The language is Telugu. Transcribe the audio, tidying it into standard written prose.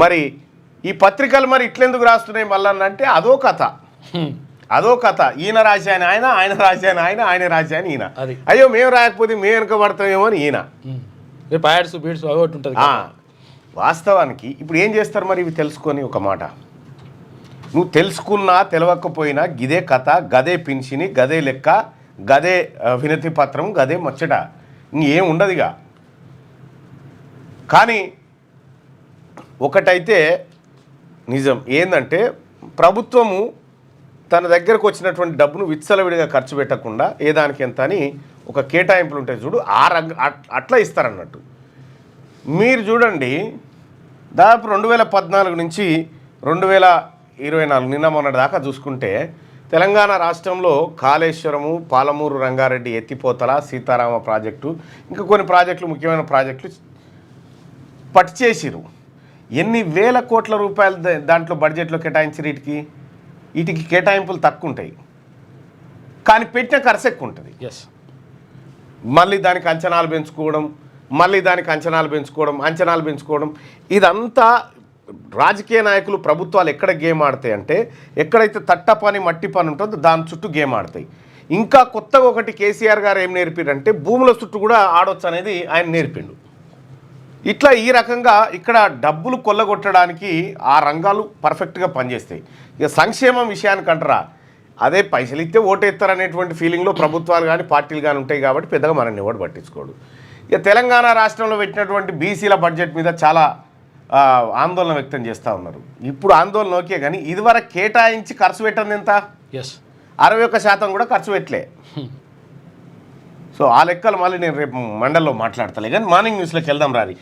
మరి ఈ పత్రికలు మరి ఇట్లెందుకు రాస్తున్నాయి మళ్ళీ అంటే అదో కథ ఈయన రాశాను ఆయన రాశాను ఆయన రాశాను ఈయన అయ్యో మేము రాయకపోతే మేము వెనక పడతామేమో అని ఈయన వాస్తవానికి ఇప్పుడు ఏం చేస్తారు మరి ఇవి తెలుసుకొని ఒక మాట నువ్వు తెలుసుకున్నా తెలవకపోయినా గిదే కథ గదే పిన్షిని గదే లెక్క గదే వినతి పత్రం గదే ముచ్చట ఇంకేం ఉండదుగా. కానీ ఒకటైతే నిజం ఏంటంటే ప్రభుత్వము తన దగ్గరకు వచ్చినటువంటి డబ్బును విచ్చలవిడిగా ఖర్చు పెట్టకుండా ఏ దానికి ఎంత అని ఒక కేటాయింపులు ఉంటాయి చూడు అట్లా ఇస్తారన్నట్టు. మీరు చూడండి దాదాపు 2014 నుంచి 2024 నిన్న మొన్నటి దాకా చూసుకుంటే తెలంగాణ రాష్ట్రంలో కాళేశ్వరము పాలమూరు రంగారెడ్డి ఎత్తిపోతల సీతారామ ప్రాజెక్టు ఇంకా కొన్ని ప్రాజెక్టులు ముఖ్యమైన ప్రాజెక్టులు పట్టు చేసిరు. ఎన్ని వేల కోట్ల రూపాయలు దాంట్లో బడ్జెట్లో కేటాయించారు. వీటికి కేటాయింపులు తక్కువ ఉంటాయి కానీ పెట్టిన ఖర్చు ఎక్కువ ఉంటుంది. మళ్ళీ దానికి అంచనాలు పెంచుకోవడం ఇదంతా రాజకీయ నాయకులు ప్రభుత్వాలు ఎక్కడ గేమ్ ఆడతాయి అంటే ఎక్కడైతే తట్ట పని మట్టి పని ఉంటుందో దాని చుట్టూ గేమ్ ఆడతాయి. ఇంకా కొత్తగా ఒకటి కేసీఆర్ గారు ఏం నేర్పారంటే భూముల చుట్టూ కూడా ఆడొచ్చు అనేది ఆయన నేర్పిండు. ఇట్లా ఈ రకంగా ఇక్కడ డబ్బులు కొల్లగొట్టడానికి ఆ రంగాలు పర్ఫెక్ట్గా పనిచేస్తాయి. ఇక సంక్షేమం విషయానికి అంటారా అదే పైసలు ఇస్తే ఓటేస్తారనేటువంటి ఫీలింగ్లో ప్రభుత్వాలు కానీ పార్టీలు కానీ ఉంటాయి కాబట్టి పెద్దగా మనల్ని ఎవడు పట్టించుకోడు. ఇక తెలంగాణ రాష్ట్రంలో పెట్టినటువంటి బీసీల బడ్జెట్ మీద చాలా ఆందోళన వ్యక్తం చేస్తూ ఉన్నారు. ఇప్పుడు ఆందోళన ఓకే కానీ ఇదివరకు కేటాయించి ఖర్చు పెట్టండి ఎంత 61% కూడా ఖర్చు పెట్టలే. సో ఆ లెక్కలు మళ్ళీ నేను రేపు మండల్లో మాట్లాడతలే కానీ మార్నింగ్ న్యూస్లోకి వెళ్దాం రాది.